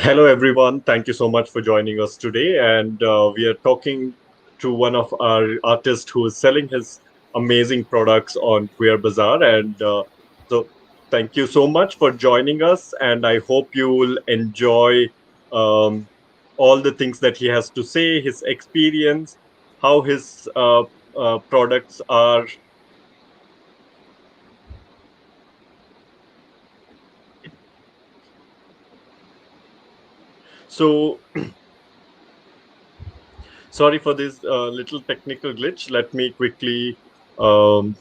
Hello, everyone. Thank you so much for joining us today. And we are talking to one of our artists who is selling his amazing products on QueerBazaar. And so, thank you so much for joining us. And I hope you will enjoy um, all the things that he has to say, his experience, how his products are. So, sorry for this little technical glitch. Let me quickly. Um,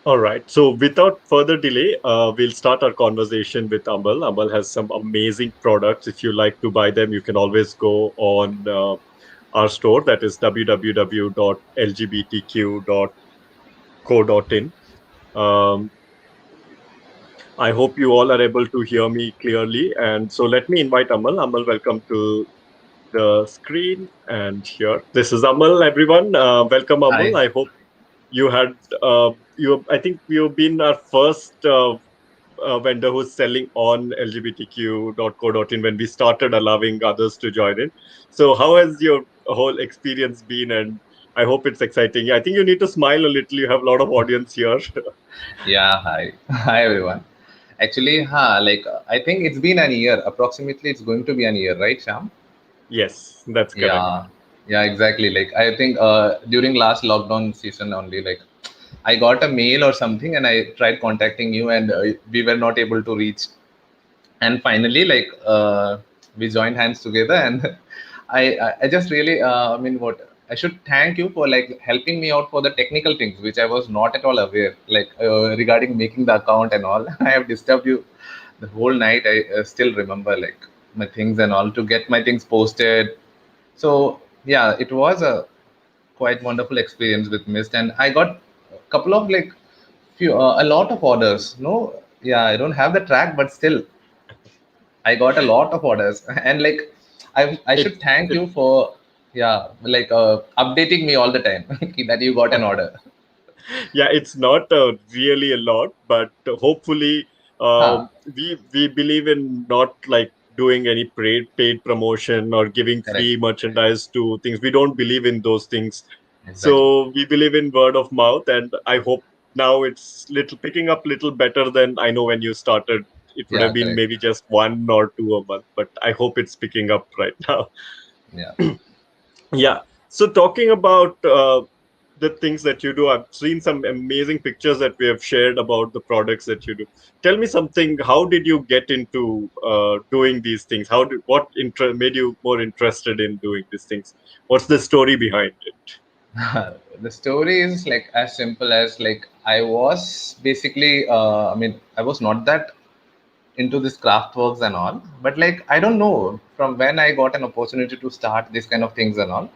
All right. So without further delay, we'll start our conversation with Amall. Amall has some amazing products. If you like to buy them, you can always go on our store, that is www.lgbtq.co.in. Um, I hope you all are able to hear me clearly. And so let me invite Amall. Amall, welcome to the screen. And here, this is Amall, everyone. Welcome, Amall. Hi. I hope you had I think you've been our first vendor who's selling on lgbtq.co.in when we started allowing others to join in. So how has your whole experience been? And I hope it's exciting. I think you need to smile a little. You have a lot of audience here. Yeah, hi. Hi, everyone. Actually, I think it's been an year. Approximately, it's going to be an year, right, Sham? Yes, that's correct. Yeah, yeah, exactly. Like, I think during last lockdown season only, like, I got a mail or something and I tried contacting you and we were not able to reach. And finally, we joined hands together and I just really, what I should thank you for like helping me out for the technical things, which I was not at all aware, like regarding making the account and all. I have disturbed you the whole night. I still remember like my things and all to get my things posted. So yeah, it was a quite wonderful experience with Mist, and I got a couple of like a lot of orders. No, yeah, I don't have the track, but still I got a lot of orders, and like I It, should thank it you for updating me all the time that you got an order. yeah, it's not really a lot, but hopefully, Huh, we believe in not like doing any paid promotion or giving correct, free merchandise to things. We don't believe in those things. exactly. So we believe in word of mouth, and I hope now it's little picking up little better than I know when you started. It would have Yeah, been correct. maybe just one or two a month, but I hope it's picking up right now. Yeah. Yeah. So talking about the things that you do, I've seen some amazing pictures that we have shared about the products that you do. Tell me something. How did you get into doing these things? Made you more interested in doing these things? What's the story behind it? The story is like as simple as like I was basically I was not that into this craft works and all, but like I don't know from when I got an opportunity to start this kind of things and all,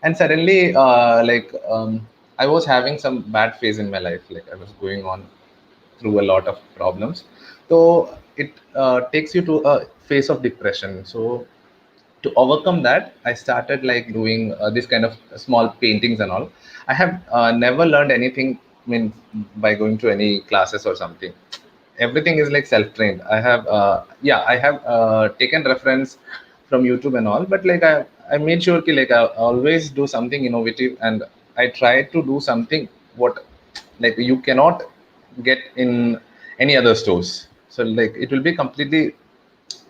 and suddenly I was having some bad phase in my life, like I was going on through a lot of problems. So it takes you to a phase of depression. So to overcome that, I started like doing this kind of small paintings and all. I have never learned anything, I mean, by going to any classes or something. Everything is like self-trained. I have I have taken reference from YouTube and all, but like I made sure ki, like I always do something innovative, and I try to do something what like you cannot get in any other stores. So like it will be completely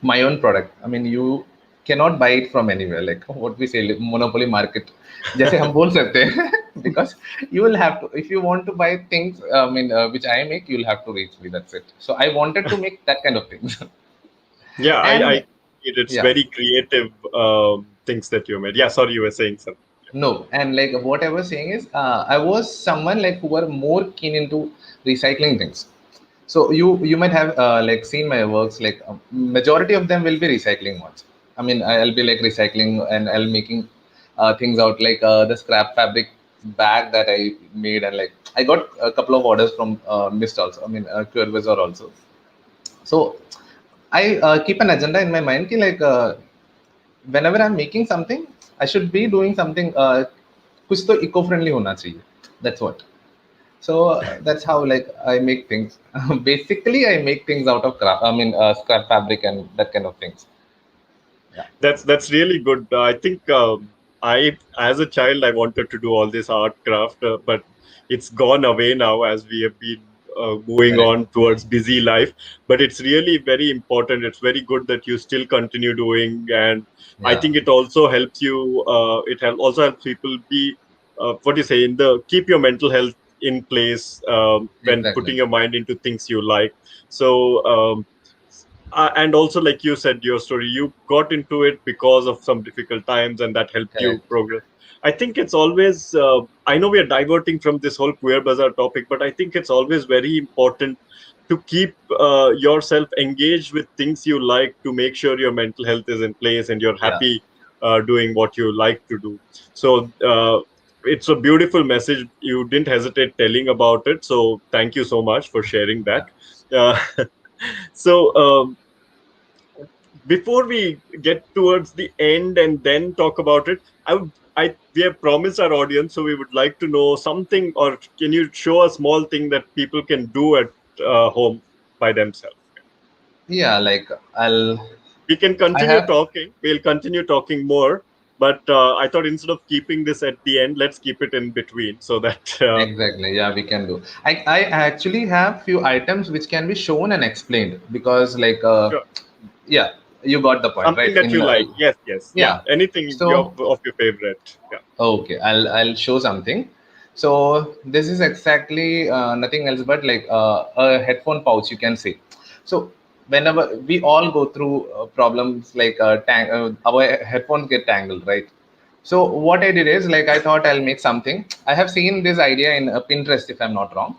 my own product. I mean, you cannot buy it from anywhere. Like what we say, like, monopoly market. जैसे हम बोल सकते हैं because you will have to, if you want to buy things, which I make, you'll have to reach me. That's it. So I wanted to make that kind of things. Yeah, And it's yeah, very creative things that you made. Yeah, sorry, you were saying something. no, and like what I was saying is, I was someone like who were more keen into recycling things. So you might have like seen my works. Like majority of them will be recycling ones. I mean, I'll be like recycling and I'll making things out like the scrap fabric bag that I made, and like I got a couple of orders from Mist also. I mean, QueerBazaar also. So I keep an agenda in my mind. Ki like whenever I'm making something, I should be doing something कुछ तो eco-friendly होना चाहिए. That's what. So that's how like I make things. Basically, I make things out of scrap fabric and that kind of things. Yeah, That's really good. I think I, as a child, I wanted to do all this art craft, but it's gone away now as we have been moving correct. on towards busy life. But it's really very important. It's very good that you still continue doing, and I Yeah, think it also helps you. Also helps people be what do you say in the keep your mental health in place when exactly. putting your mind into things you like. So. And also like you said your story, you got into it because of some difficult times and that helped you Correct. progress. I think it's always I know we are diverting from this whole queer bazaar topic, but I think it's always very important to keep yourself engaged with things you like, to make sure your mental health is in place and you're Yeah, happy doing what you like to do. So it's a beautiful message. You didn't hesitate telling about it, so thank you so much for sharing yeah, that. uh, so before we get towards the end and then talk about it, we have promised our audience, so we would like to know something, or can you show a small thing that people can do at home by themselves? yeah. Like I'll, We can I continue have talking. We'll continue talking more, but I thought instead of keeping this at the end, let's keep it in between so that exactly. Yeah, we can do. I actually have few items which can be shown and explained because like sure. yeah, you got the point, Something right? that you like. Yes, yes, yeah. Yeah. Anything So of your favorite. Yeah. okay, I'll show something. So this is exactly nothing else but like a headphone pouch, you can say. So whenever we all go through problems like our headphones get tangled, right? So what I did is like I thought I'll make something. I have seen this idea in Pinterest, if I'm not wrong,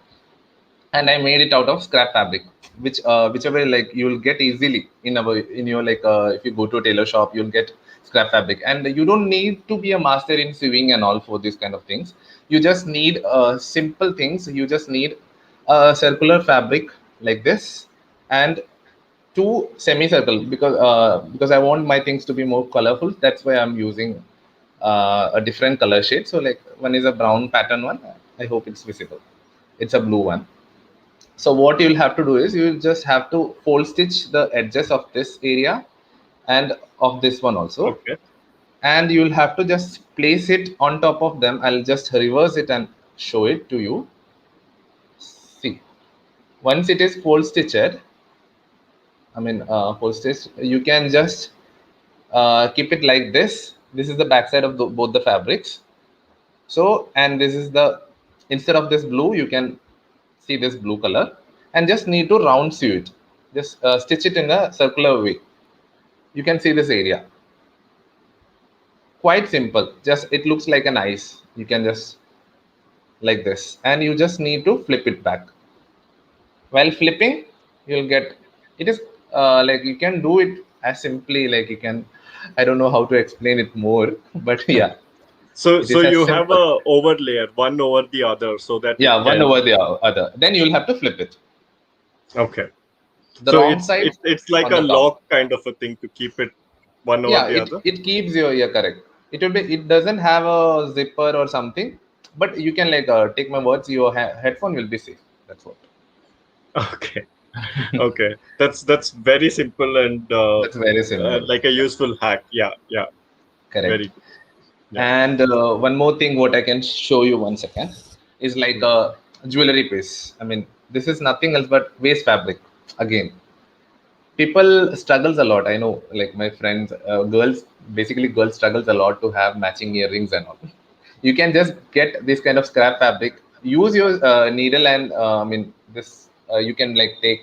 and I made it out of scrap fabric, whichever like you'll get easily in your like if you go to a tailor shop, you'll get scrap fabric, and you don't need to be a master in sewing and all for these kind of things. You just need simple things. You just need a circular fabric like this, and two semicircle because I want my things to be more colorful. That's why I'm using a different color shade. So like one is a brown pattern one. I hope it's visible. It's a blue one. So what you'll have to do is you'll just have to fold stitch the edges of this area and of this one also. Okay. And you'll have to just place it on top of them. I'll just reverse it and show it to you. See, once it is fold stitched, fold stitch, you can just keep it like this. This is the backside of both the fabrics. So, and this is the, instead of this blue, you can see this blue color, and just need to round sew it. Just stitch it in a circular way. You can see this area. Quite simple. Just it looks like an ice. You can just like this, and you just need to flip it back. While flipping, you'll get it is like you can do it as simply like you can. I don't know how to explain it more, but yeah, So, it so is as you have simple. a overlayer, one over the other, so that it Yeah, one can. over the other. Then you'll have to flip it. Okay. The So wrong it's side it's it's like on a the top. lock kind of a thing to keep it one over Yeah, the it other. it keeps your, yeah, correct. It will be, it doesn't have a zipper or something, but you can like take my words, your headphone will be safe. That's what. Okay. Okay. That's very simple and That's very simple. like a Yeah, useful hack. Yeah. Yeah. correct. Very good. Yeah. And one more thing, what I can show you one second is like Mm. a jewelry piece. This is nothing else but waste fabric. Again, people struggles a lot. I know, like my friends, girls, basically girls struggles a lot to have matching earrings and all. You can just get this kind of scrap fabric, use your needle, and I mean this you can like take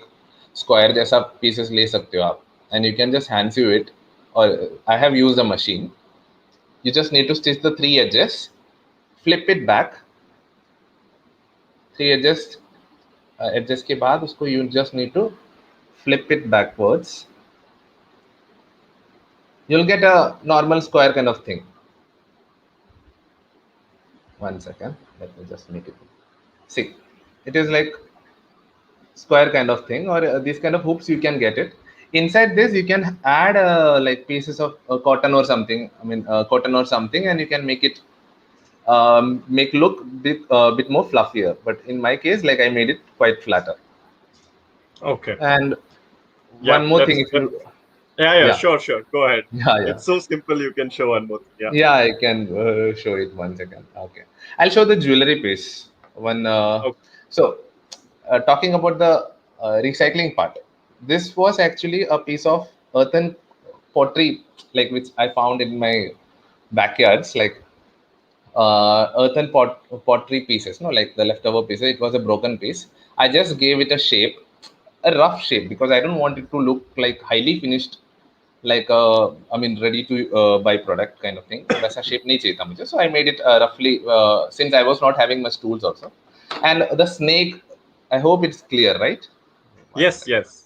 square जैसा pieces ले सकते हो आप, and you can just hand sew it. Or I have used a machine. You just need to stitch the three edges, flip it back, three edges, edges के बाद उसको you just need to flip it backwards. You'll get a normal square kind of thing. One second, let me just make it. See, it is like square kind of thing, or these kind of hoops you can get it. Inside this you can add like pieces of cotton or something, I mean cotton or something, and you can make it make look bit more fluffier. But in my case, like I made it quite flatter. Okay. And Yeah, one more thing, if you, yeah, yeah, sure, sure. Go ahead. yeah, It's so simple. You can show one more thing. Yeah. yeah, I can show it. One second. Okay, I'll show the jewelry piece. One Okay. so talking about the recycling part, this was actually a piece of earthen pottery, like which I found in my backyards, like earthen pottery pieces, no, like the leftover pieces. It was a broken piece. I just gave it a shape, a rough shape, because I don't want it to look like highly finished, like I mean ready to buy product kind of thing. वैसा shape नहीं चाहिए था मुझे. So I made it roughly, since I was not having much tools also. And the snake, I hope it's clear, right? One Yes, second. yes.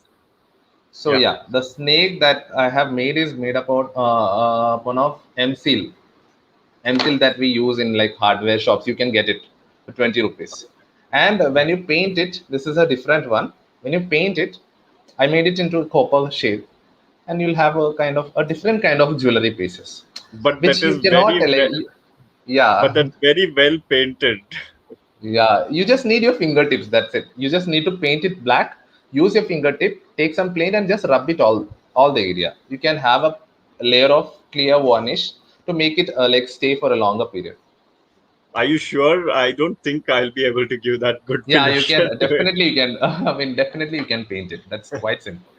So Yeah. yeah, the snake that I have made is made about one of M seal that we use in like hardware shops. You can get it for 20 rupees. And when you paint it, this is a different one. When you paint it, I made it into a copper shape, and you'll have a kind of a different kind of jewelry pieces, But which that you is cannot very well. But yeah, that's very well painted. yeah. You just need your fingertips. That's it. You just need to paint it black. Use your fingertip. Take some paint and just rub it all the area. You can have a layer of clear varnish to make it like stay for a longer period. Are you sure? I don't think I'll be able to give that good Yeah, you finish can to it. definitely you can. I mean, definitely you can paint it. That's quite simple.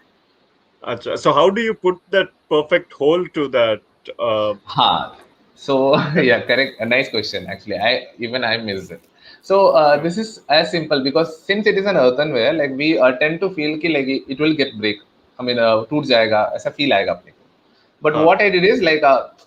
Acha. So how do you put that perfect hole to that? Uh, Ha. So yeah, correct. A nice question. Actually, I missed it. So this is as simple, because since it is an earthenware, like we tend to feel कि like it will get break. I mean, टूट जाएगा ऐसा feel आएगा अपने को. But huh. what I did is like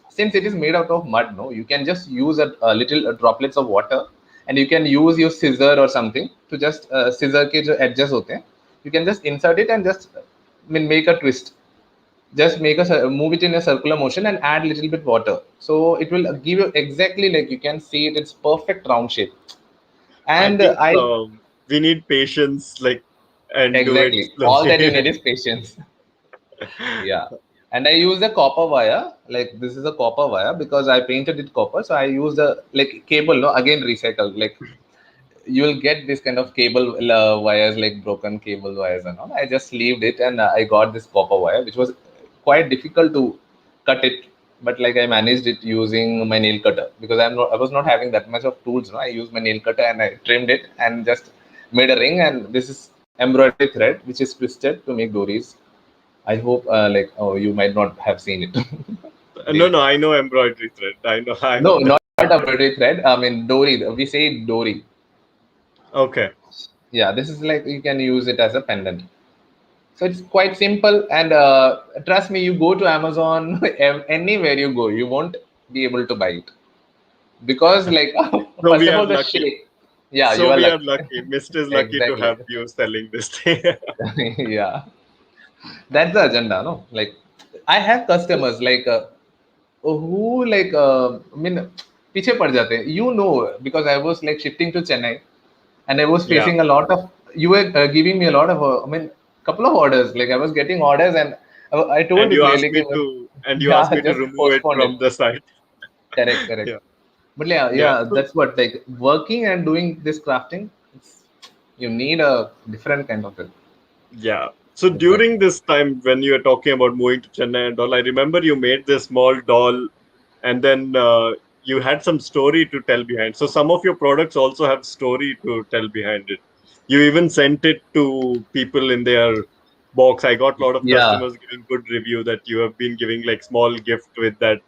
since it is made out of mud, no, you can just use a little droplets of water, and you can use your scissor or something to just scissor के जो edges होते हैं, you can just insert it and just I mean make a twist. Just make move it in a circular motion and add little bit water, so it will give you exactly like you can see it, it's perfect round shape. I And think I we need patience, like, and do it exactly all that you slowly. need is patience. Yeah. And I use a copper wire, like this is a copper wire because I painted it copper, so I used a like cable, no, again recycled, like you will get this kind of cable wires, like broken cable wires and all. I just leaved it, and I got this copper wire, which was quite difficult to cut it, but like I managed it using my nail cutter, because I was not having that much of tools. No, I used my nail cutter and I trimmed it and just made a ring. And this is embroidery thread, which is twisted to make dories. I hope like oh you might not have seen it. No, Maybe no, not. I know embroidery thread. I know, I No, know that. not embroidery thread. I mean dory. We say dory. Okay. Yeah, this is like you can use it as a pendant. So it's quite simple, and trust me, you go to Amazon, anywhere you go, you won't be able to buy it, because like So first we of are all the lucky. shape. Yeah, So you are we are lucky. lucky. Mr. is lucky to Exactly. have you selling this thing. Yeah, that's the agenda, no? Like I have customers like who like I mean पीछे पड़ जाते हैं, because I was like shifting to Chennai, and I was Yeah. facing a lot of, you were giving me a lot of I mean couple of orders, like I was getting orders, and I told And you you asked clearly me कि, to, and you asked yeah, me to just remove it postponed it. from the site. Correct, correct. Yeah. But yeah, Yeah. yeah, So, that's what, like working and doing this crafting, it's, you need a different kind of it. yeah. So during Exactly. this time when you were talking about moving to Chennai and all, I remember you made this small doll, and then you had some story to tell behind. So some of your products also have story to tell behind it. You even sent it to people in their box. I got a lot of Yeah. customers giving good review that you have been giving like small gift with that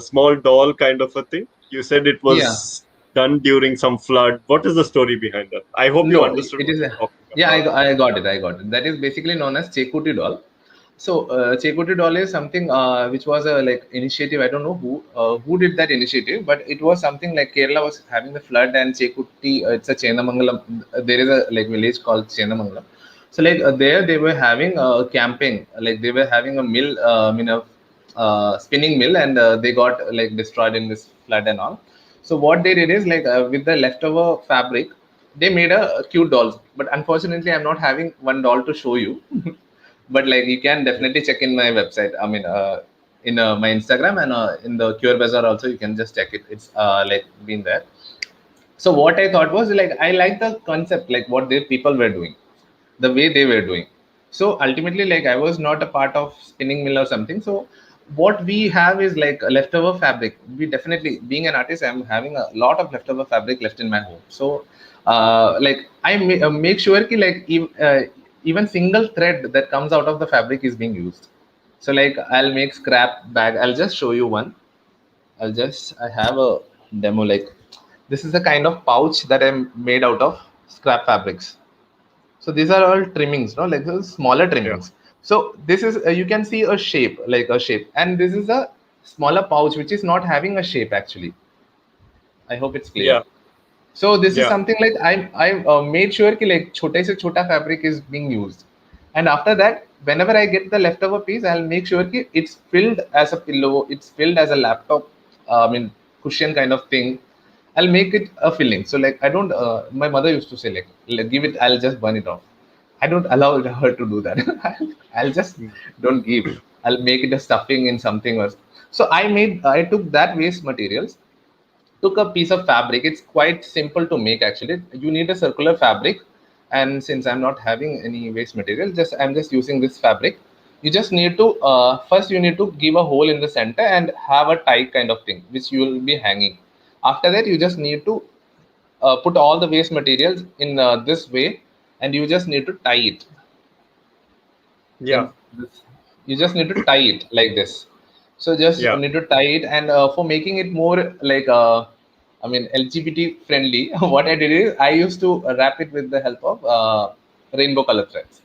small doll kind of a thing. You said it Yeah. was done during some flood. What is the story behind that? I hope you No, understood it what is. you're talking Yeah, about. I got it. I got it. That is basically known as Chekuti doll. So Chekuti doll is something which was a like initiative. I don't know who did that initiative, but it was something like Kerala was having the flood and Chekuti. It's a Chenamangalam. There is a like village called Chenamangalam. So like there they were having camping. Like they were having a mill, spinning mill, and they got like destroyed in this flood and all. So what they did is like with the leftover fabric, they made a cute dolls. But unfortunately, I'm not having one doll to show you. But like you can definitely check in my website. I mean, in my Instagram and in the QueerBazaar also, you can just check it. It's like been there. So what I thought was like I like the concept, like what the people were doing, the way they were doing. So ultimately, like I was not a part of spinning mill or something. So what we have is like a leftover fabric. We definitely, being an artist, I'm having a lot of leftover fabric left in my home. So like make sure ki like even single thread that comes out of the fabric is being used. So like I'll make scrap bag. I'll just show you one. I have a demo. Like this is the kind of pouch that I made out of scrap fabrics. So these are all trimmings, no, like those smaller Yeah, trimmings. So this is you can see a shape, like a shape, and this is a smaller pouch which is not having a shape actually. I hope it's clear. yeah, So this is yeah, something like I made sure कि like छोटे से छोटा fabric is being used, and after that whenever I get the leftover piece, I'll make sure कि it's filled as a pillow, it's filled as a laptop, I mean cushion kind of thing. I'll make it a filling. So like I don't. My mother used to say like give it. I'll just burn it off. I don't allow her to do that. I'll just mm, don't give. I'll make it a stuffing in something or so. I took that waste materials, took a piece of fabric. It's quite simple to make actually. You need a circular fabric, and since I'm not having any waste material, just I'm just using this fabric. You just need to first you need to give a hole in the center and have a tie kind of thing which you will be hanging. After that, you just need to put all the waste materials in this way, and you just need to tie it in yeah, this. You just need to tie it like this. So just yeah. need to tie it, and for making it more like I mean LGBT friendly, what I did is I used to wrap it with the help of rainbow color threads.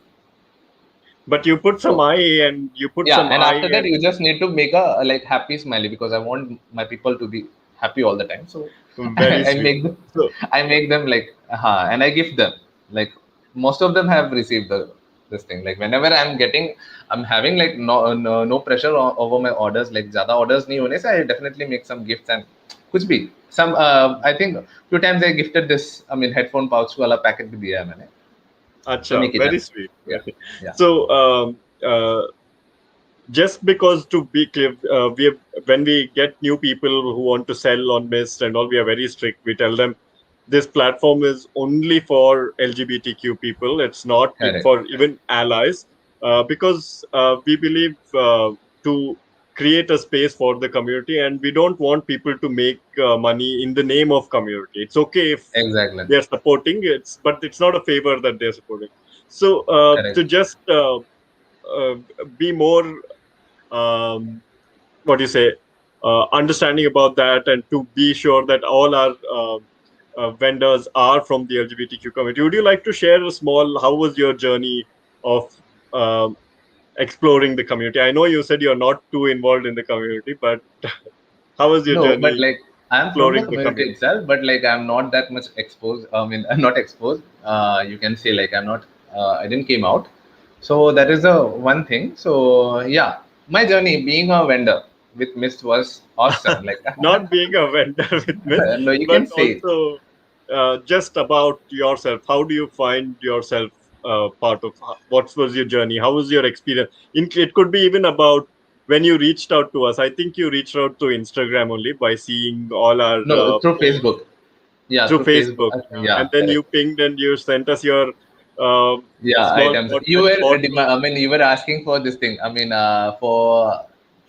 But you put some So eye and you put yeah, some and eye after that and you just need to make a like happy smiley because I want my people to be happy all the time. So very I sweet. make them, So, I make them like and I gift them. Like most of them have received this thing. Like whenever I'm having like no pressure over my orders. Like ज़्यादा orders नहीं होने से I definitely make some gifts and कुछ भी some I think few times I gifted this. I mean headphone pouch वाला packet भी दिया है मैंने. So acha, make it very happen. sweet. Yeah, yeah. So, just because to be clear, we have, when we get new people who want to sell on Mist and all, we are very strict. We tell them this platform is only for LGBTQ people. It's not Correct. for even allies, because we believe to create a space for the community, and we don't want people to make money in the name of community. It's okay if Exactly. they're supporting it's, but it's not a favor that they're supporting. So to Correct. just uh, be more what do you say understanding about that, and to be sure that all our vendors are from the LGBTQ community, would you like to share a small how was your journey of um, exploring the community? I know you said you're not too involved in the community, but how was your No, but journey like I'm from the exploring the community community? itself, but like I'm not that much exposed. I mean, I'm not exposed. You can say like I'm not. I didn't came out. So that is the one thing. So yeah, my journey being a vendor with Mist was awesome. Like Not being a vendor with Myth, no, you but can say it. also just about yourself. How do you find yourself part of what was your journey? How was your experience? It could be even about when you reached out to us. I think you reached out to Instagram only by seeing all our No, through posts Facebook. Yeah, through through Facebook. Facebook, and Yeah, then you correct. pinged and you sent us your uh, Yeah, small items. You portrait were, photo. I mean, you were asking for this thing. I mean, for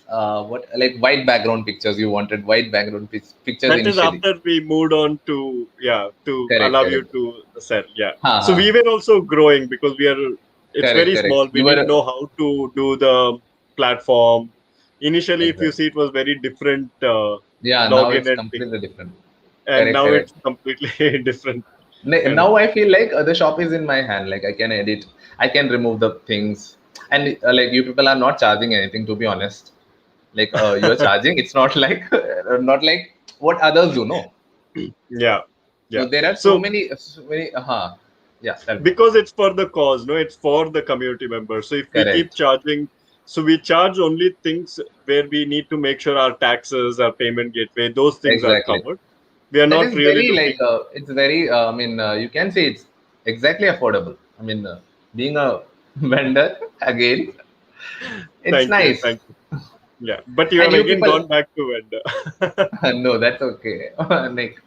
what like white background pictures. You wanted white background pictures That is initially. after we moved on to, yeah, to Correct, allow you correct. to sell. Yeah. Ha So ha. we were also growing because it's Correct, very correct. small. We You didn't were know how to do the platform. Initially, if you exactly. see, it was very different. Yeah, now log in it's and things. completely different. And Correct, now correct. it's completely different kind of Now I thing. feel like the shop is in my hand. Like I can edit, I can remove the things, and like you people are not charging anything. To be honest, like you are charging. It's not like not like what others do. No, Yeah, no. yeah. There are So so many. Yeah, tell me. because it's for the cause, no, it's for the community members. So if we keep Correct. charging, so we charge only things where we need to make sure our taxes, our payment gateway, those things are Exactly. covered. We are That not is really very like looking. it's very. I mean, you can say it's exactly affordable. I mean, being a vendor again, it's Thank you, nice. thank you. Yeah, but you And have you again people, gone back to vendor. no, that's okay. Like,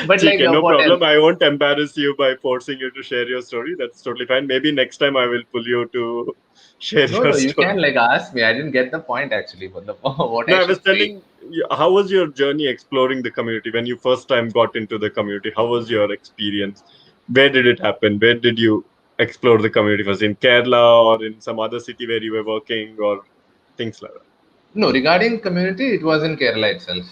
but like, Okay, no what else? problem. I won't embarrass you by forcing you to share your story. That's totally fine. Maybe next time I will pull you to share No, your no, you story. can like ask me. I didn't get the point actually, but the what No, I I was should say. telling you, how was your journey exploring the community when you first time got into the community? How was your experience? Where did it happen? Where did you explore the community? Was it in Kerala or in some other city where you were working or things like No, regarding community, it was in Kerala itself.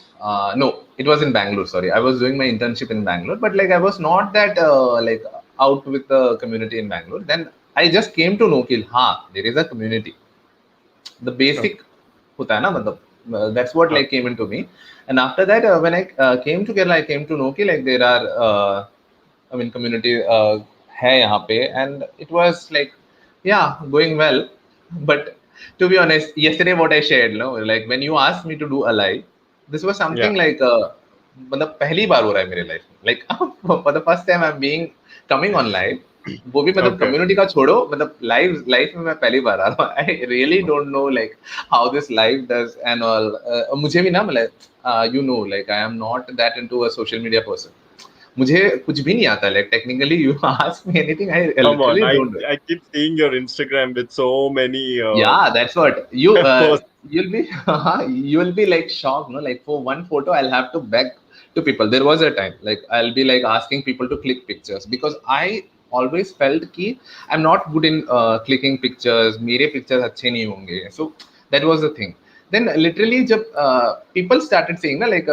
No, it was in Bangalore. Sorry, I was doing my internship in Bangalore, but like I was not that like out with the community in Bangalore. Then I just came to know कि हाँ, there is a community. The that? basic होता है ना मतलब that's what Uh, like came into me. And after that, when I came to Kerala, I came to know कि like there are I mean community है यहाँ पे, and it was like yeah going well. But to be honest, yesterday what I shared, no, like when you asked me to do a live, this was yeah. something like मतलब पहली बार हो रहा है मेरे life में, like for the first time I'm being coming on live, वो भी मतलब Okay. कम्युनिटी का छोड़ो, मतलब लाइव लाइफ में मैं पहली बार आ रहा हूँ. I really don't know like how this live does and all. मुझे भी ना मतलब you know like I am not that into a social media person. मुझे कुछ भी नहीं आता like technically you ask me anything I Come on. Literally I don't. I keep seeing your Instagram with so many Yeah, that's what you posts. you'll be you'll be like shocked, no, like for one photo I'll have to beg to people. There was a time like I'll be like asking people to click pictures because I always felt ki I'm not good in clicking pictures, मेरे pictures अच्छे नहीं होंगे. So that was the thing. Then literally जब people started saying ना like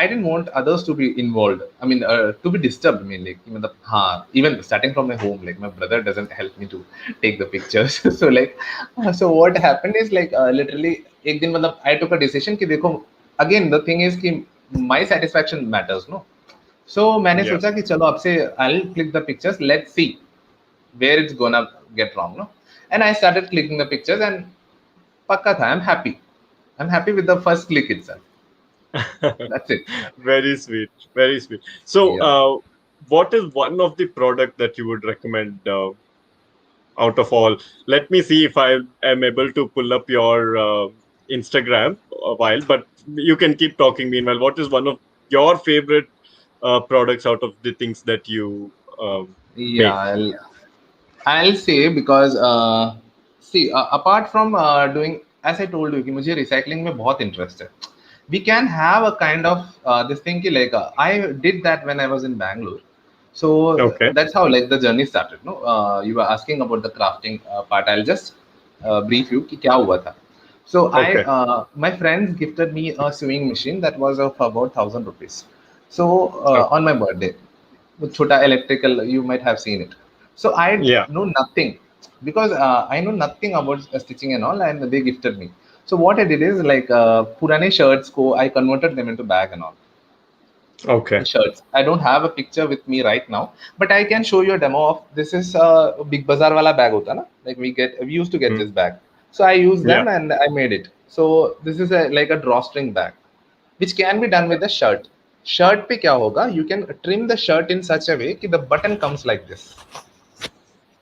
I didn't want others to be involved. I mean to be disturbed mainly कि मतलब हाँ, even starting from my home, like my brother doesn't help me to take the pictures. So like so what happened is like literally एक दिन मतलब I took a decision कि देखो again the thing is कि my satisfaction matters, no. So मैंने Yeah. सोचा कि चलो अब से I'll click the pictures, let's see where it's gonna get wrong, no. And I started clicking the pictures and पक्का था, I'm happy with the first click itself. That's it. Very sweet. Very sweet. So, Yeah. what is one of the product that you would recommend out of all? Let me see if I am able to pull up your Instagram a while, but you can keep talking meanwhile. What is one of your favorite products out of the things that you Yeah, make? I'll say because see apart from doing as I told you कि मुझे recycling में बहुत interest है. We can have a kind of this thing कि like I did that when I was in Bangalore. So Okay. that's how like the journey started. No, you were asking about the crafting part. I'll just brief you कि क्या हुआ था. So Okay. my friends gifted me a sewing machine that was of about 1,000 rupees. So Okay. on my birthday, chota electrical, you might have seen it. So I Yeah. know nothing because I know nothing about stitching and all, and they gifted me. So what I did is like purane shirts ko I converted them into bag and all. Okay. Shirts, I don't have a picture with me right now, but I can show you a demo of this. Is a big bazaar wala bag hota na, like we used to get Mm. this bag. So I used Yeah. them and I made it. So this is a like a drawstring bag which can be done with the shirt. Shirt पे क्या होगा, you can trim the shirt in such a way कि the button comes like this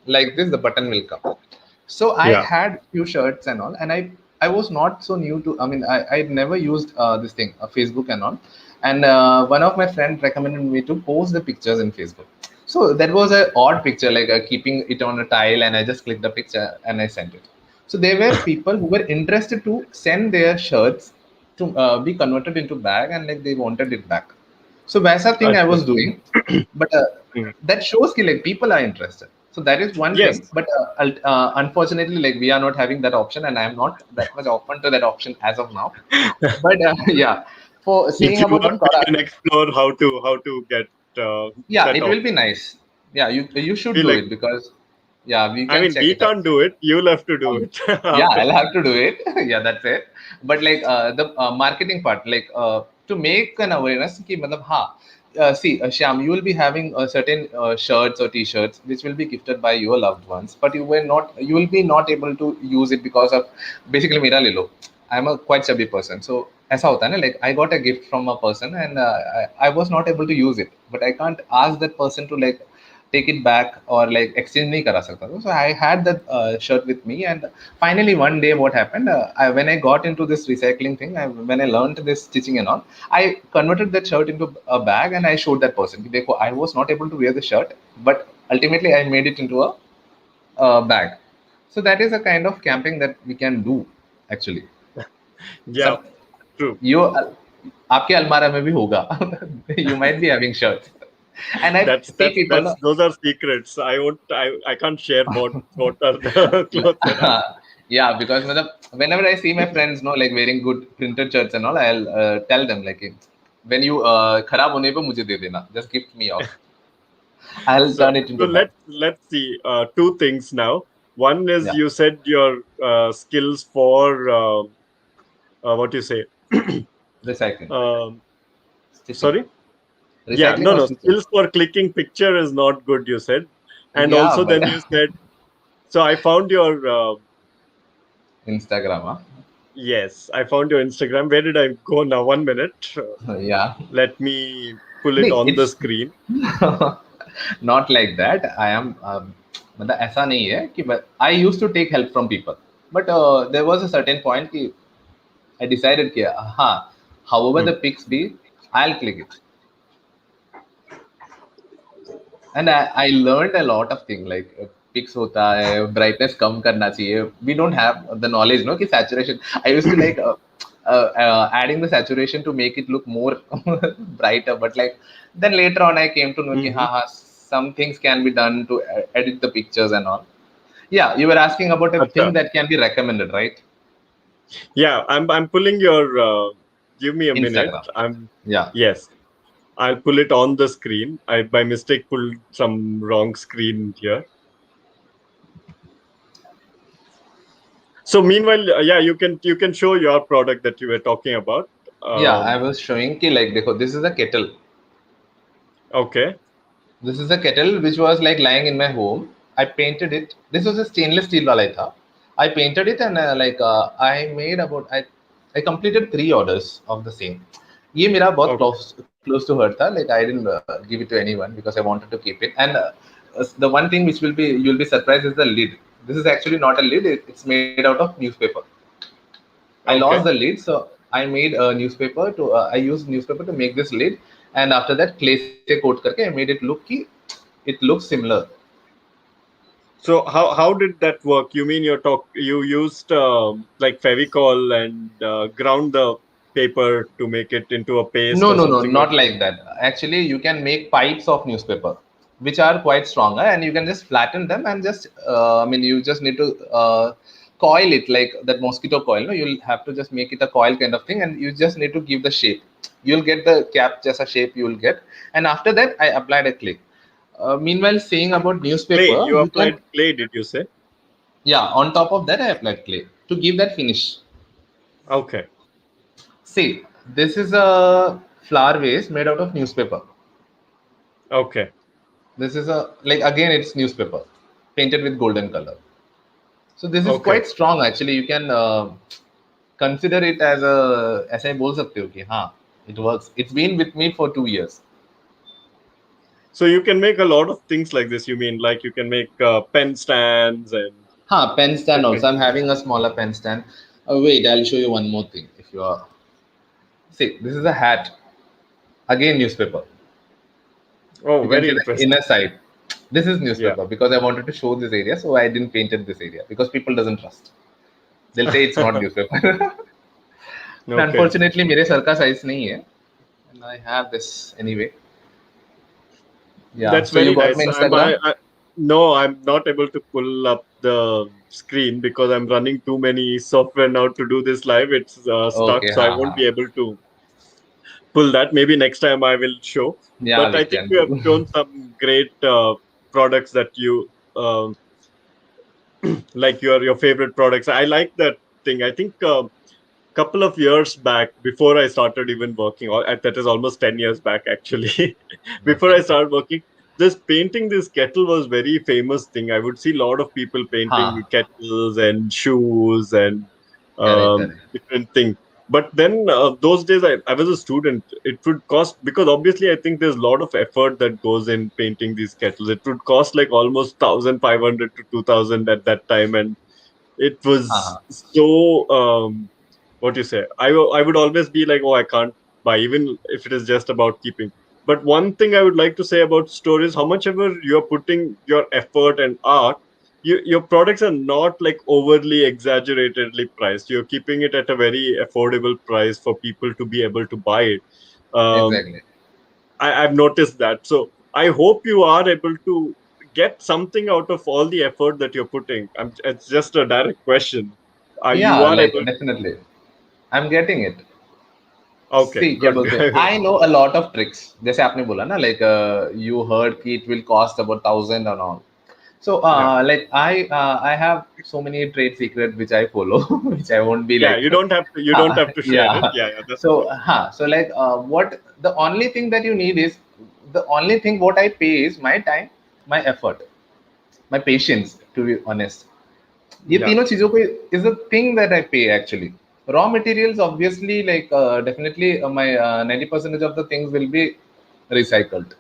the button will come. So I Yeah. had few shirts and all, and I was not so new to, I mean I never used this thing Facebook and all. And one of my friends recommended me to post the pictures in Facebook. So that was a odd picture, like keeping it on a tile, and I just clicked the picture and I sent it. So there were people who were interested to send their shirts to be converted into bag, and like they wanted it back. So वैसा thing I Achha. was doing, but Mm. that shows कि like people are interested. So that is one Yes. thing. But unfortunately, like we are not having that option, and I am not that much open to that option as of now. But yeah. For If saying you about the want, we product, can explore how to get yeah, set it off. will be nice. Yeah, you should Be do like, it because yeah, we I can mean, check we it out. can't do it. You'll have to do it Yeah, after. I'll have to do it. Yeah, that's it. But like the marketing part, like to make an awareness ki matlab ha see Shyam, you will be having certain shirts or t-shirts which will be gifted by your loved ones, but you will be not able to use it because of basically mera le lo, I'm a quite chubby person, so ऐसा होता है ना, like I got a gift from a person and I was not able to use it, but I can't ask that person to like take it back or like exchange नहीं करा सकता था. So I had that shirt with me, and finally one day what happened, when I got into this recycling thing, when I learned this stitching and all, I converted that shirt into a bag and I showed that person. देखो, I was not able to wear the shirt, but ultimately I made it into a bag. So that is a kind of camping that we can do actually. Yeah, सब true. you आपके अलमारा में भी होगा. You might be having shirts, and I see people. That's those are secrets. I can't share what are the clothes that I. Yeah, because matlab, whenever I see my friends like wearing good printed shirts and all, I'll tell them like, when you खराब होने पे मुझे दे देना, just gift me off. I'll So turn it so into bag. let's see two things now. One is Yeah, you said your skills for what you say. recycling, um, stitching, Sorry. Yeah, recycling no, or no. stitching. Skills for clicking picture is not good. You said, and Yeah, also but then you said. So I found your Instagram, huh? yes, I found your Instagram. Where did I go now? 1 minute. Yeah. Let me pull it नहीं, on the it's screen. not like that. I am मतलब ऐसा नहीं है कि I used to take help from people, but there was a certain point कि I decided कि हाँ, however Hmm. the pics be, I'll click it. And I learned a lot of things like pics होता है, brightness कम करना चाहिए. We don't have the knowledge, no, कि saturation. I used to like adding the saturation to make it look more brighter, but like then later on I came to know कि Hmm. हाँ, some things can be done to edit the pictures and all. Yeah, you were asking about a Acha. thing that can be recommended, right? Yeah, I'm pulling your. Give me a minute. Instagram. I'm Yeah. yes. I'll pull it on the screen. I by mistake pulled some wrong screen here. So meanwhile, yeah, you can show your product that you were talking about. Yeah, I Um, was showing कि like देखो, this is a kettle. okay, This is a kettle which was like lying in my home. I painted it. This was a stainless steel wala tha. I painted it and I made about I completed 3 orders of the same. ये मेरा बहुत okay, close to her था. Like I didn't give it to anyone because I wanted to keep it. And the one thing which will be you'll be surprised is the lid. This is actually not a lid. It's made out of newspaper. I lost the okay. lid, so I made a newspaper to. I used newspaper to make this lid, and after that clay se coat करके I made it look कि it looks similar. So how did that work? You mean you used like Fevicol and ground the paper to make it into a paste No, or no, no, something like not that? like that. Actually, you can make pipes of newspaper, which are quite stronger, and you can just flatten them and just. I mean, you just need to coil it like that mosquito coil. No, you'll have to just make it a coil kind of thing, and you just need to give the shape. You'll get the cap just a shape you will get, and after that, I applied a clay. Meanwhile, saying about Clay. newspaper, You you can, applied clay, did you say? yeah, on top of that, I applied clay to give that finish. Okay, See, this is a flower vase made out of newspaper. okay, This is a like again it's newspaper painted with golden color. So this is okay. quite strong actually. You can consider it as a ऐसा ही बोल सकते हो कि हाँ, it works. It's been with me for 2 years. So you can make a lot of things like this. You mean like you can make pen stands and हाँ, pen stand also. different. I'm having a smaller pen stand. Wait, I'll show you one more thing. If you are see, this is a hat. Again newspaper. Oh, You can very see the inner interesting. side. This is Yeah. newspaper because I wanted to show this area, so I didn't paint it this area because people doesn't trust. They'll say it's not newspaper. Okay. Unfortunately, मेरे sir का size नहीं है. And I have this anyway. Yeah. That's So you very got my nice. Instagram? No, I'm not able to pull up the screen because I'm running too many software now to do this live. It's stuck, Okay. so I हाँ won't हाँ. be able to. pull that. Maybe next time I will show. Yeah, But we I think can you have do. shown some great products that you like your favorite products. I like that thing. I think couple of years back, before I started even working, or that is almost 10 years back actually, before Okay. I started working, this painting this kettle was very famous thing. I would see a lot of people painting Ha. kettles and shoes and Correct. Correct. different things. But then those days I was a student. It would cost, because obviously I think there's a lot of effort that goes in painting these kettles. It would cost like almost 1,500 to 2,000 at that time, and it was Ha. so what you say. I would always be like, oh, I can't buy, even if it is just about keeping. But one thing I would like to say about store is how much ever you're putting your effort and art, your products are not like overly exaggeratedly priced. You're keeping it at a very affordable price for people to be able to buy it. um, Exactly. I've noticed that. So I hope you are able to get something out of all the effort that you're putting. It's just a direct question. You Yeah, are like able to. definitely. I'm getting it. Okay, See, क्या good. बोलते हैं, I know a lot of tricks. जैसे आपने बोला ना, like you heard कि it will cost about 1,000 and all. So Yeah, like I have so many trade secrets which I follow, which I won't be yeah. like, You don't have to. You don't have to share it. yeah. Yeah, yeah. That's So fine. so like what the only thing that you need is, the only thing what I pay is my time, my effort, my patience. To be honest, ये Yeah. तीनों चीजों को is the thing that I pay actually. Raw materials, obviously, like definitely my 90% of the things will be recycled.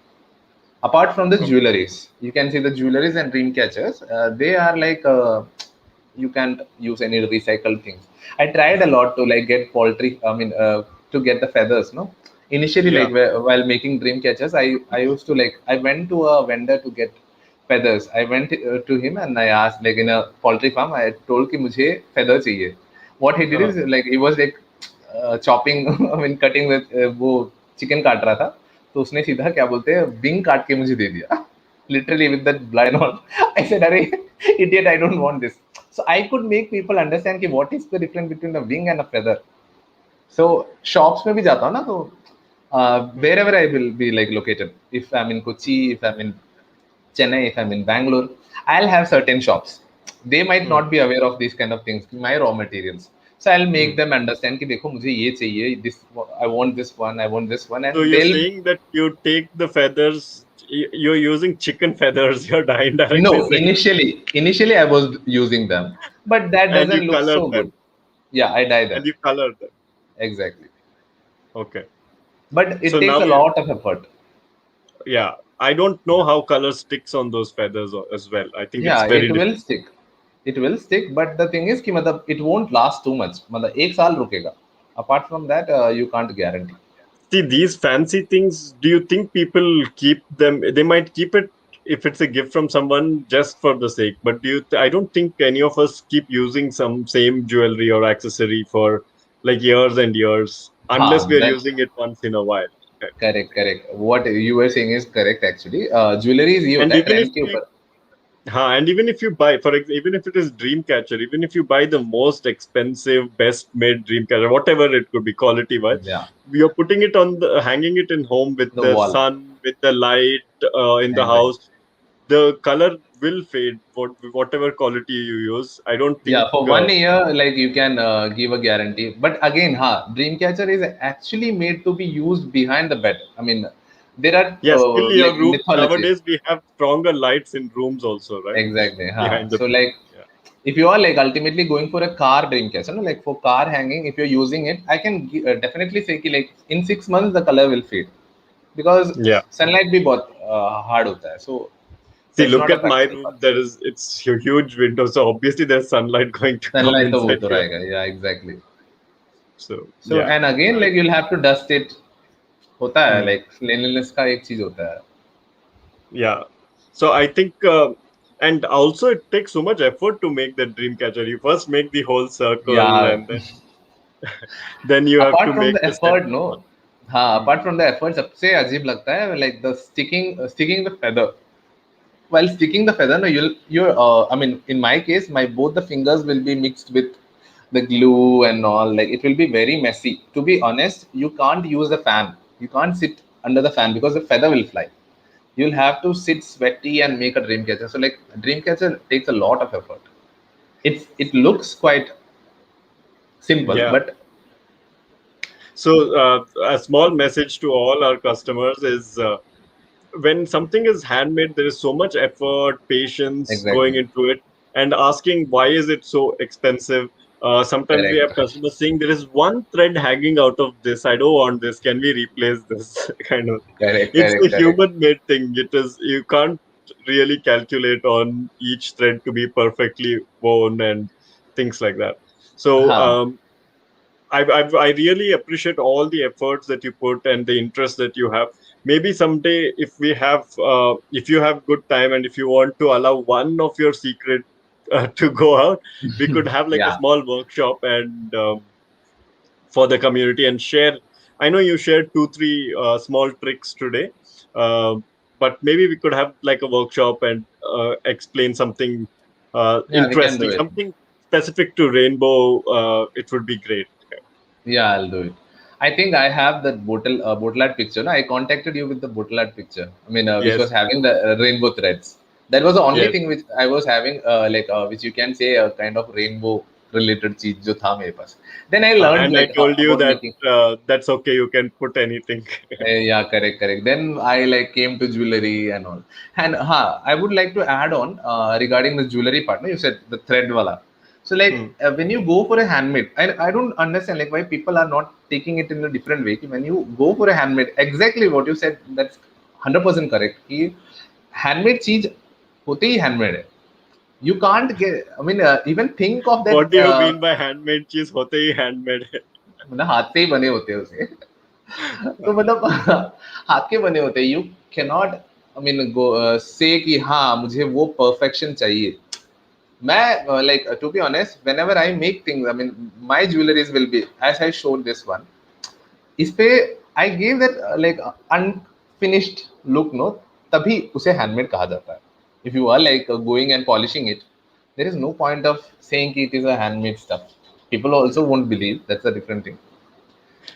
Apart from the Okay. jewelries, you can see the jewelries and dream catchers. They are like you can't use any recycled things. I tried a lot to like get poultry. I mean, to get the feathers. No, initially, Yeah. like while making dream catchers, I used to like, I went to a vendor to get feathers. I went to him and I asked, like in a poultry farm, I told कि मुझे feather चाहिए. What he did Uh, is like he was like chopping, I mean cutting with वो chicken काट रहा था, तो उसने सीधा क्या बोलते हैं विंग काट के मुझे दे दिया. Literally with that blind on. I said, अरे idiot, I don't want this. So I could make people understand कि what is the difference between a wing and a feather. So shops में भी जाता हूँ ना, तो wherever I will be like located, if I'm in Kochi, if I'm in Chennai, if I'm in Bangalore, I'll have certain shops. They might mm, not be aware of these kind of things, my raw materials. So I'll make mm. them understand कि देखो मुझे ये चाहिए, this I want this one, I want this one, So and you're they'll. saying that you take the feathers. You're using chicken feathers. You're indirectly No, saying, initially I was using them, but that and you doesn't look color so them, good. Yeah, I dye them and you color them. exactly, Okay. but it So takes now a lot of effort. yeah, I don't know how color sticks on those feathers as well. I think it's Yeah, very it will difficult. stick. It will stick, but the thing is कि मतलब it won't last too much. मतलब एक साल रुकेगा. Apart from that, you can't guarantee. See, these fancy things, do you think people keep them? They might keep it if it's a gift from someone just for the sake. But I don't think any of us keep using some same jewelry or accessory for like years and years, unless we हाँ, are that using it once in a while. Okay. correct. What you were saying is correct actually. Jewelry is ये And होता है even if trend के we ऊपर. And even if you buy, even if it is Dreamcatcher, even if you buy the most expensive, best made Dreamcatcher, whatever it could be, quality wise, Yeah, you're putting it on hanging it in home with the the wall. sun, with the light in the Exactly. house. The color will fade, whatever quality you use. I don't think. Yeah, for 1 year, like you can give a guarantee. But again, Dreamcatcher is actually made to be used behind the bed. I mean, there are Yes, still like your room. mythology. Nowadays, we have stronger lights in rooms also, right? Exactly. Behind the So bed. like, Yeah. if you are like ultimately going for a car Dreamcatcher, no, like for car hanging, if you're using it, I can definitely say कि like in 6 months the color will fade because Yeah. sunlight भी बहुत hard होता है. So See, that's look not a at my practical room. part. It's a huge window, so obviously there's sunlight going to come Sunlight तो वो inside तो here. रहेगा. Yeah, exactly. So So yeah, and again, I, like you'll have to dust it. होता है mm, like cleanliness का एक चीज होता है. yeah. So I think, and also it takes so much effort to make that dream catcher. You first make the whole circle, Yeah, and then you have to apart from make the the center effort, no. one. हाँ, Mm. apart from the effort, सबसे अजीब लगता है like the sticking the feather. While sticking the feather, no, you're I mean, in my case, my both the fingers will be mixed with the glue and all. Like it will be very messy. To be honest, you can't use a fan. You can't sit under the fan because the feather will fly. You'll have to sit sweaty and make a dream catcher. So like a dream catcher takes a lot of effort. It looks quite simple, Yeah. but So, a small message to all our customers is when something is handmade, there is so much effort, patience going exactly. into it, and asking why is it so expensive. Sometimes we have Correct. customers saying there is one thread hanging out of this. I don't want this. Can we replace this? Kind of. Correct, It's a correct, correct. human-made thing. It is. You can't really calculate on each thread to be perfectly woven and things like that. So Huh. I really appreciate all the efforts that you put and the interest that you have. Maybe someday, if you have good time and if you want to allow one of your secret to go out, we could have like a Yeah. small workshop and for the community and share. I know you shared two, three small tricks today, uh, but maybe we could have like a workshop and explain something Yeah, we can do interesting, it. something specific to rainbow. It would be great. Yeah, I'll do it. I think I have that bottle art picture. No? I contacted you with the bottle art picture. I mean, which was Yes. having the rainbow threads. That was the only Yes. thing which I was having, which you can say a kind of rainbow related cheese jo tha mere paas. Then I learned And I like told you about that making. that's okay. You can put anything. Yeah, correct, correct. Then I like came to jewelry and all. And I would like to add on regarding the jewelry part. No? You said the thread wala. So like Hmm. when you go for a handmade, I don't understand like why people are not taking it in a different way. When you go for a handmade, exactly what you said, that's 100% correct. कि handmade चीज होते ही handmade है. You can't get. I mean, even think of that. What do you mean by handmade cheese? होते ही handmade है. मतलब हाथ से ही बने होते हैं उसे. तो मतलब हाथ के बने होते हैं. You can not I mean go से कि हाँ मुझे वो परफेक्शन चाहिए. मैं like to be honest, whenever I make things, I mean my jewelries will be as I showed this one. इस पे I gave that like unfinished look, no, तभी उसे handmade कहा जाता है. If you are like going and polishing it, there is no point of saying कि it is a handmade stuff. People also won't believe. That's a different thing.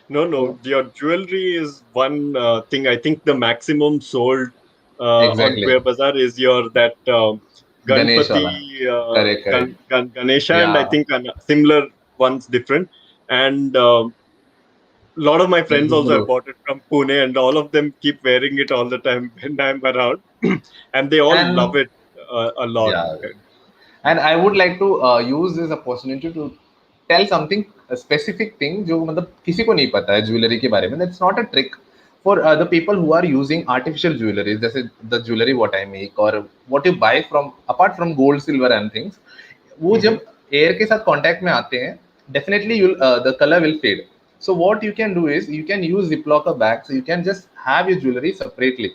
No, no. So Your jewelry is one thing. I think the maximum sold on exactly, QueerBazaar is your that Ganesh wala. Ganpati, Correct, correct. Ganesha, and I Yeah. think similar ones different. And a lot of my friends also have True. bought it from Pune, and all of them keep wearing it all the time when I'm around, and they all love And it a lot. yeah, and I would like to use this opportunity to tell something a specific thing जो मतलब किसी को नहीं पता है jewellery के बारे में. That's not a trick for the people who are using artificial jewelry. जैसे the jewelry what I make or what you buy from apart from gold, silver and things. वो Hmm. जब एयर के साथ contact में आते हैं definitely you'll the color will fade. So what you can do is you can use ziplocker bags. You can just have your jewelry separately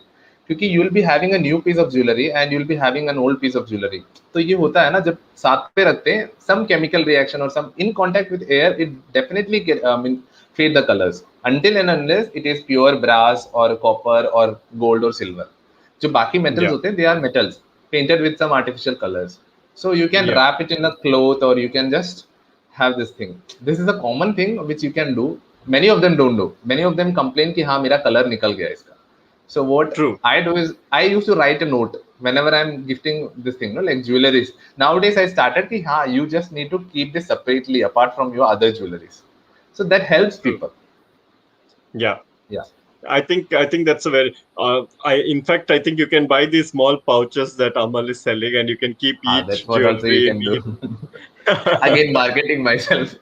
क्योंकि you will be having a new piece of jewellery and you will be having an old piece of jewellery. तो ये होता है ना जब साथ पे रखते हैं सम केमिकल रिएक्शन और some in contact with air it definitely mean fade the colors until and unless it is pure brass or copper or gold or silver. जो बाकी metals Yeah, होते हैं they are metals painted with some artificial colors. So you can yeah, wrap it in a cloth or you can just have this thing. This is a common thing which you can do. Many of them don't do. Many of them complain कि हाँ मेरा color निकल गया इसका. So what true. I do is I used to write a note whenever I'm gifting this thing, no, like jewelries. Nowadays I started ki ha you just need to keep this separately apart from your other jewelries. So that helps True. people. Yeah. Yeah. I think that's a very I in fact I think you can buy these small pouches that Amall is selling and you can keep That's each what also you jewelry in can do. each. Again, marketing myself.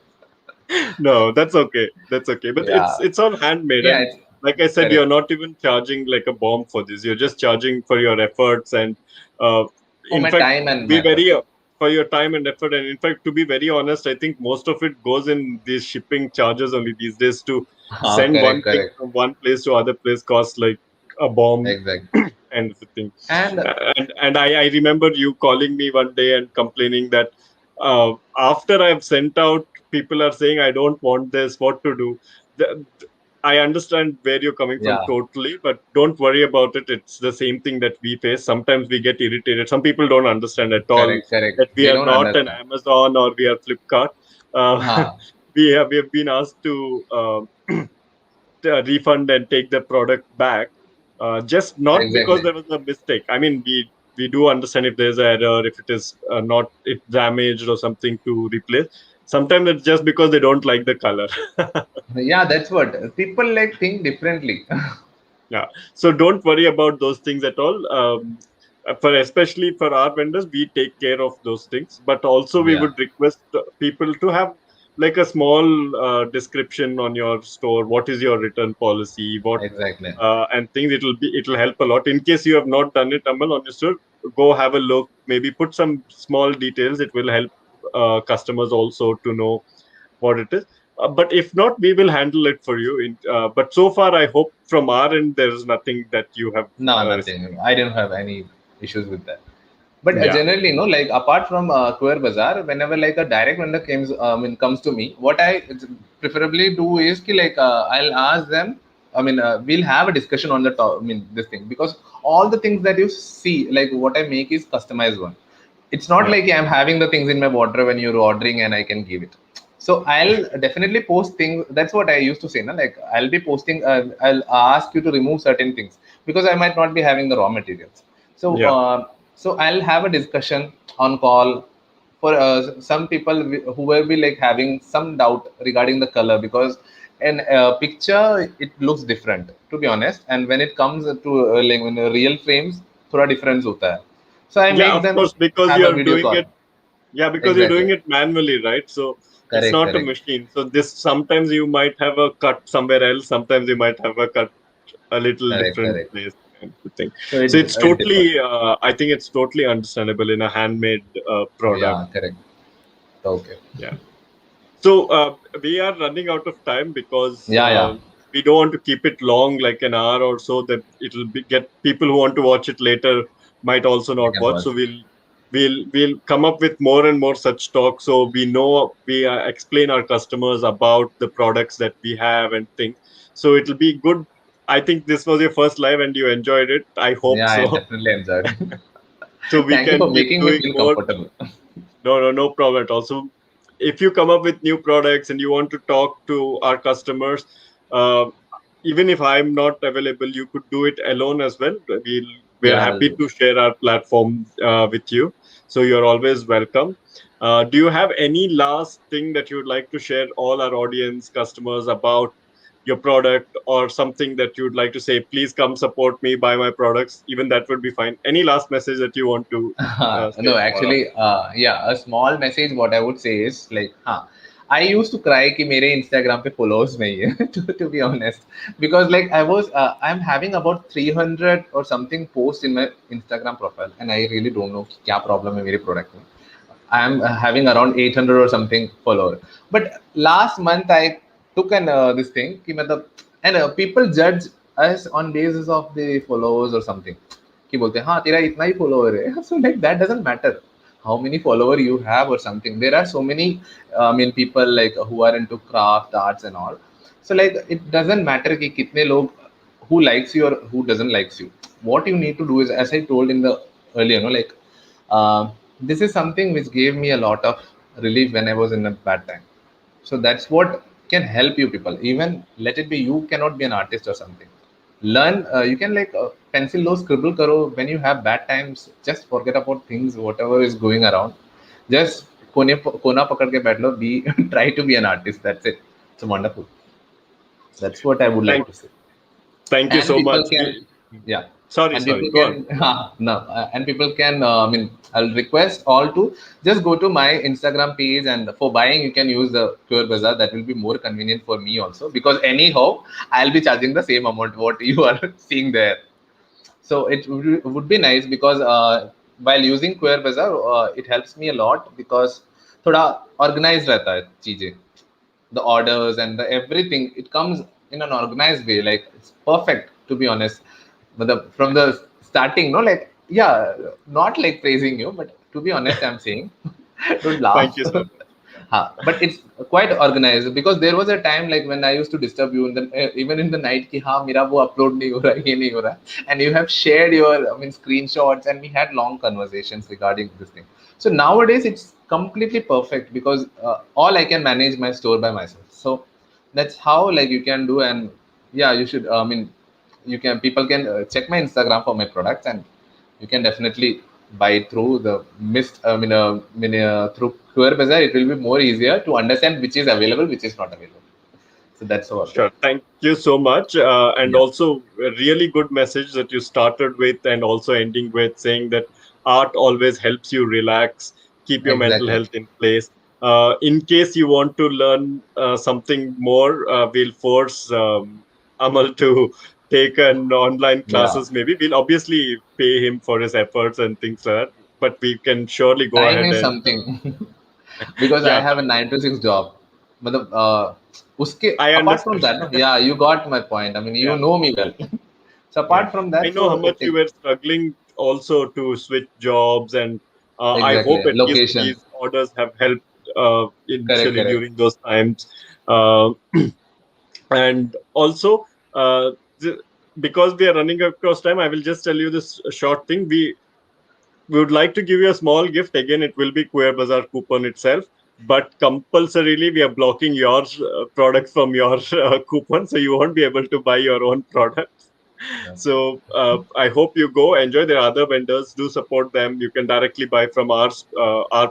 No, that's okay. That's okay. But Yeah. it's all handmade Yeah, and it's like I said, you're correct. not even charging like a bomb for this. You're just charging for your efforts and uh, For in my fact time to and be my effort. very for your time and effort and in fact to be very honest, I think most of it goes in these shipping charges only these days to send Correct, one thing correct. from one place to other place costs like a bomb Exactly. kind of a thing. And And I remember you calling me one day and complaining that after I've sent out, people are saying I don't want this. What to do? I understand where you're coming from yeah, totally, but don't worry about it. It's the same thing that we face. Sometimes we get irritated. Some people don't understand at all correct, correct. that we They are don't not an understand. Amazon or we are Flipkart. Uh, Huh. we have been asked to. refund and take the product back. Just not because Exactly. there was a mistake. I mean, we do understand if there's an error, if it is not it damaged or something to replace. Sometimes it's just because they don't like the color. Yeah, that's what people like think differently. Yeah. So don't worry about those things at all. For especially for our vendors, we take care of those things. But also, we Yeah, would request people to have like a small description on your store. What is your return policy? What exactly. and things. It'll help a lot. In case you have not done it, Amal, on your store, go have a look. Maybe put some small details. It will help customers also to know what it is. But if not, we will handle it for you. But so far, I hope from our end there is nothing that you have No, received. nothing. I didn't have any issues with that. But Yeah, generally, like apart from QueerBazaar, whenever like a direct vendor comes to me, what I preferably do is ki, like I'll ask them. We'll have a discussion on the top. This thing, because all the things that you see, like what I make is customized one. It's not yeah, like I'm having the things in my wardrobe when you're ordering and I can give it. So I'll definitely post things. That's what I used to say. Na? Like I'll be posting. I'll ask you to remove certain things because I might not be having the raw materials. So yeah, so I'll have a discussion on call for some people who will be like having some doubt regarding the color, because in a picture it looks different, to be honest, and when it comes to like when real frames, thoda difference hota hai. So I yeah. make Of them course, because have a you're video doing call. it. Yeah, because you're Exactly. doing it manually, right? So it's Correct. not a Correct. machine. So this sometimes you might have a cut somewhere else. Sometimes you might have a cut a little Correct. different Correct. place kind of thing. So So it's it differs. totally. I think it's totally understandable in a handmade product. Yeah. Correct. Okay. Yeah. So we are running out of time because Yeah. Yeah. we don't want to keep it long, like an hour or so. That get people who want to watch it later might also They not can watch. watch. So we'll come up with more and more such talk. So we know we explain our customers about the products that we have and things. So it'll be good. I think this was your first live and you enjoyed it. I hope Yeah, I so. definitely enjoyed. So we Thank you can for keep making me doing feel more. comfortable. No, no, no problem at all. So, if you come up with new products and you want to talk to our customers, uh, even if I'm not available, you could do it alone as well. We are Yeah, will happy do. to share our platform with you. So you're always welcome. Do you have any last thing that you would like to share all our audience customers about your product or something that you would like to say? Please come support me, buy my products. Even that would be fine. Any last message that you want to say No, for our actually, yeah, a small message. What I would say is like, I used to cry कि मेरे Instagram पे followers नहीं है to be honest, because like I'm having about 300 or something posts in my Instagram profile, and I really don't know कि क्या problem है मेरे product में. I'm having around 800 or something follower. But last month I took an this thing कि मतलब, and people judge us on basis of the followers or something. कि बोलते हैं हाँ तेरा इतना ही follower है. So like that doesn't matter how many follower you have or something. There are so many people like who are into craft arts and all. So like it doesn't matter कि कितने लोग who likes you or who doesn't likes you. What you need to do is, as I told in the earlier, like this is something which gave me a lot of relief when I was in a bad time. So that's what can help you people. Even let it be you cannot be an artist or something. Learn. You can like pencil low scribble करो when you have bad times. Just forget about things whatever is going around. Just कोना पकड़ के बैठ लो. Be try to be an artist. That's it. It's wonderful. That's what I would like thank to say. thank you And so people much. can, yeah, Sorry, and sorry. people Go on. can no and people can I'll request all to just go to my Instagram page, and for buying you can use the QueerBazaar. That will be more convenient for me also, because anyhow I'll be charging the same amount what you are seeing there. So it would be nice, because while using QueerBazaar, it helps me a lot, because थोड़ा organized रहता है चीजें, the orders and the everything. It comes in an organized way, like it's perfect, to be honest. But from the starting, no, like, yeah, not like praising you, but to be honest, I'm saying don't Thank laugh. you so much. But it's quite organized, because there was a time like when I used to disturb you in the even in the night कि हाँ मेरा वो upload नहीं हो रहा ये नहीं हो रहा, and you have shared your screenshots, and we had long conversations regarding this thing. So nowadays it's completely perfect, because all I can manage my store by myself. So that's how like you can do. And yeah, you should. I mean, you can people can check my Instagram for my products, and you can definitely buy it through the mist. Through QueerBazaar, it will be more easier to understand which is available, which is not available. So that's all. Sure. Thank you so much. And Yeah, also, a really good message that you started with and also ending with saying that art always helps you relax, keep your mental exactly. health in place. In case you want to learn something more, we'll force Amal to take an online Yeah, classes. Maybe we'll obviously pay him for his efforts and things like that. But we can surely go time ahead is and something because I yeah, have a 9 to 6 job. But I apart from understand. that, no, yeah, you got my point. I mean, you Yeah. know me well. So Yeah, apart from I that, know how so much you were struggling also to switch jobs, and I exactly hope at least location. these orders have helped Correct, initially correct. during those times. Uh, and also, uh, th- because we are running across time, I will just tell you this short thing. We would like to give you a small gift. Again, it will be Queer Bazaar coupon itself, but compulsorily we are blocking your products from your coupon, so you won't be able to buy your own products. So I hope you go enjoy. There are other vendors. Do support them. You can directly buy from our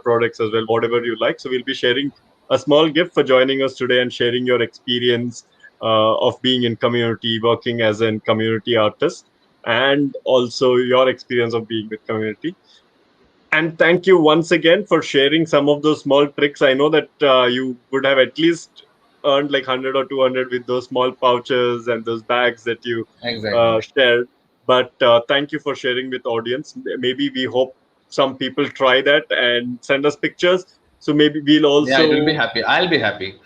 products as well, whatever you like. So we'll be sharing a small gift for joining us today and sharing your experience of being in community, working as a community artist, and also your experience of being with community. And thank you once again for sharing some of those small tricks. I know that you would have at least earned like 100 or 200 with those small pouches and those bags that you Exactly. shared. But thank you for sharing with audience. Maybe we hope some people try that and send us pictures. So maybe we'll Yeah, it will be also, happy. I'll be happy,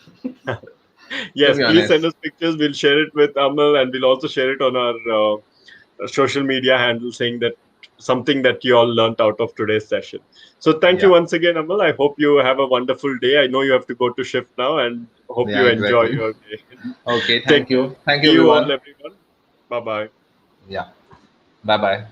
to yes, be please send honest. us pictures. We'll share it with Amal and we'll also share it on our social media handle saying that something that you all learned out of today's session. So thank you Yeah. once again, Amal. I hope you have a wonderful day. I know you have to go to shift now and hope Yeah, you enjoy exactly. your day. Okay, Take thank care. you. Thank you, See you all, everyone. everyone. Bye bye. Yeah. Bye bye.